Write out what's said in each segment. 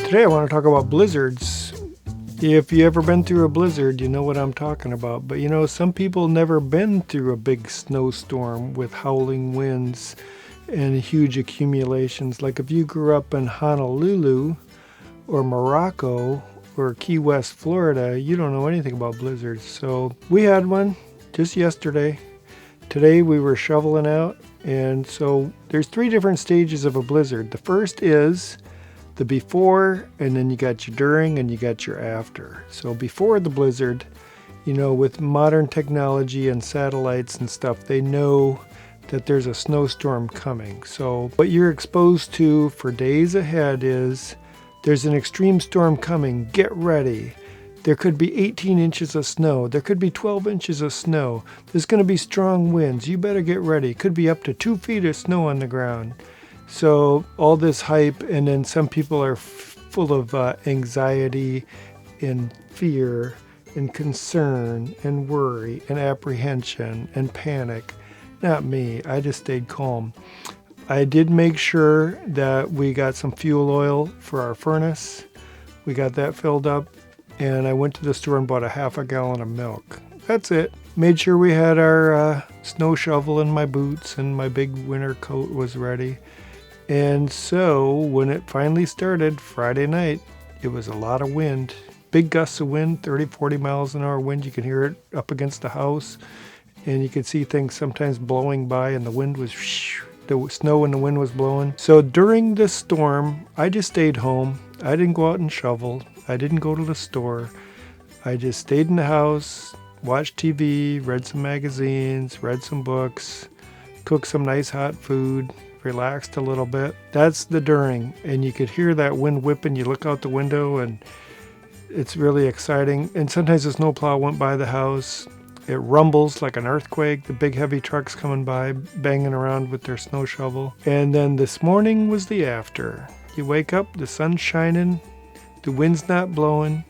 Today I want to talk about blizzards. If you ever been through a blizzard, you know what I'm talking about. But some people never been through a big snowstorm with howling winds and huge accumulations. Like if you grew up in Honolulu or Morocco or Key West, Florida, you don't know anything about blizzards. So we had one just yesterday. Today we were shoveling out, and so there's 3 different stages of a blizzard. The first is the before, and then you got your during, and you got your after. So before the blizzard, with modern technology and satellites and stuff, they know that there's a snowstorm coming. So what you're exposed to for days ahead is there's an extreme storm coming. Get ready. There could be 18 inches of snow. There could be 12 inches of snow. There's going to be strong winds. You better get ready. Could be up to 2 feet of snow on the ground. So all this hype, and then some people are full of anxiety and fear and concern and worry and apprehension and panic. Not me. I just stayed calm. I did make sure that we got some fuel oil for our furnace. We got that filled up, and I went to the store and bought a half a gallon of milk. That's it. Made sure we had our snow shovel in my boots, and my big winter coat was ready. And so when it finally started Friday night, it was a lot of wind, big gusts of wind, 30, 40 miles an hour wind. You can hear it up against the house, and you could see things sometimes blowing by, and the wind was, the snow and the wind was blowing. So during the storm, I just stayed home. I didn't go out and shovel. I didn't go to the store. I just stayed in the house, watched TV, read some magazines, read some books, cooked some nice hot food, relaxed a little bit. That's the during, and you could hear that wind whipping. You look out the window, and it's really exciting. And sometimes a snowplow went by the house. It rumbles like an earthquake. The big heavy trucks coming by, banging around with their snow shovel. And then this morning was the after. You wake up, the sun's shining, the wind's not blowing,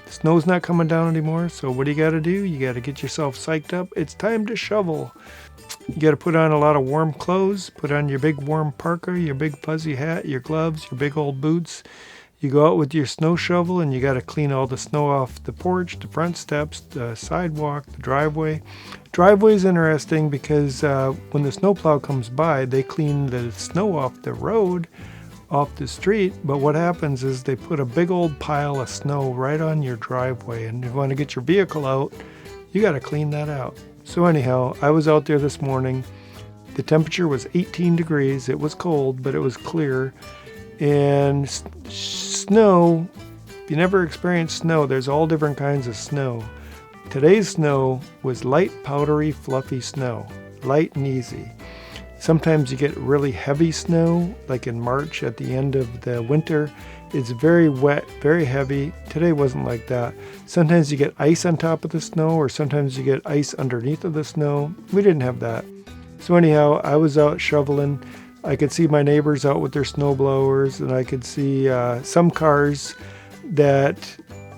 the snow's not coming down anymore. So what do you got to do? You got to get yourself psyched up. It's time to shovel. You got to put on a lot of warm clothes, put on your big warm parka, your big fuzzy hat, your gloves, your big old boots. You go out with your snow shovel, and you got to clean all the snow off the porch, the front steps, the sidewalk, the driveway. Driveway is interesting because when the snowplow comes by, they clean the snow off the road, off the street. But what happens is they put a big old pile of snow right on your driveway, and if you want to get your vehicle out, you got to clean that out. So anyhow, I was out there this morning. The temperature was 18 degrees. It was cold, but it was clear. And snow, if you never experienced snow, there's all different kinds of snow. Today's snow was light, powdery, fluffy snow, light and easy. Sometimes you get really heavy snow, like in March at the end of the winter. It's very wet, very heavy. Today wasn't like that. Sometimes you get ice on top of the snow, or sometimes you get ice underneath of the snow. We didn't have that. So anyhow, I was out shoveling. I could see my neighbors out with their snow blowers, and I could see some cars that,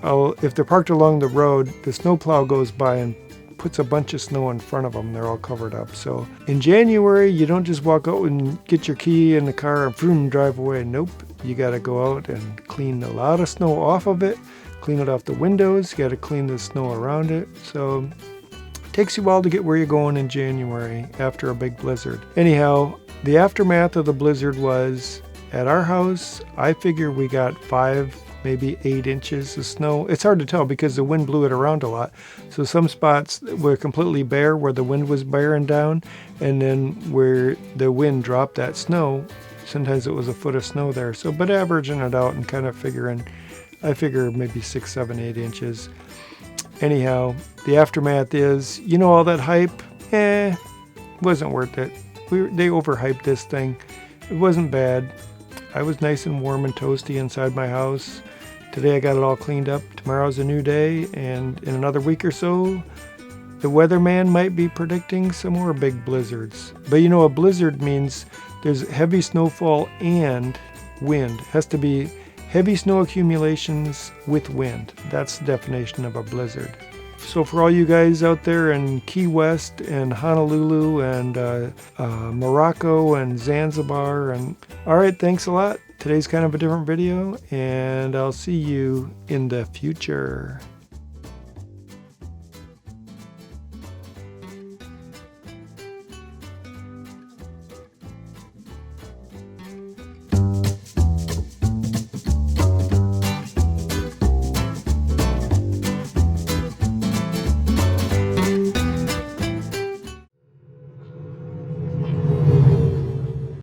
if they're parked along the road, the snowplow goes by and puts a bunch of snow in front of them. They're all covered up. So in January, you don't just walk out and get your key in the car and vroom, drive away. Nope. You got to go out and clean a lot of snow off of it, clean it off the windows. You got to clean the snow around it. So it takes you a while to get where you're going in January after a big blizzard. Anyhow, the aftermath of the blizzard was at our house. I figure we got 5, maybe 8 inches of snow. It's hard to tell because the wind blew it around a lot. So some spots were completely bare where the wind was bearing down, and then where the wind dropped that snow, sometimes it was a foot of snow there. So, but averaging it out and kind of figuring, I figure maybe 6, 7, 8 inches. Anyhow, the aftermath is, all that hype, wasn't worth it. They overhyped this thing. It wasn't bad. I was nice and warm and toasty inside my house. Today I got it all cleaned up. Tomorrow's a new day, and in another week or so, the weatherman might be predicting some more big blizzards. But a blizzard means there's heavy snowfall and wind. It has to be heavy snow accumulations with wind. That's the definition of a blizzard. So for all you guys out there in Key West and Honolulu and Morocco and Zanzibar, and all right, thanks a lot. Today's kind of a different video, and I'll see you in the future.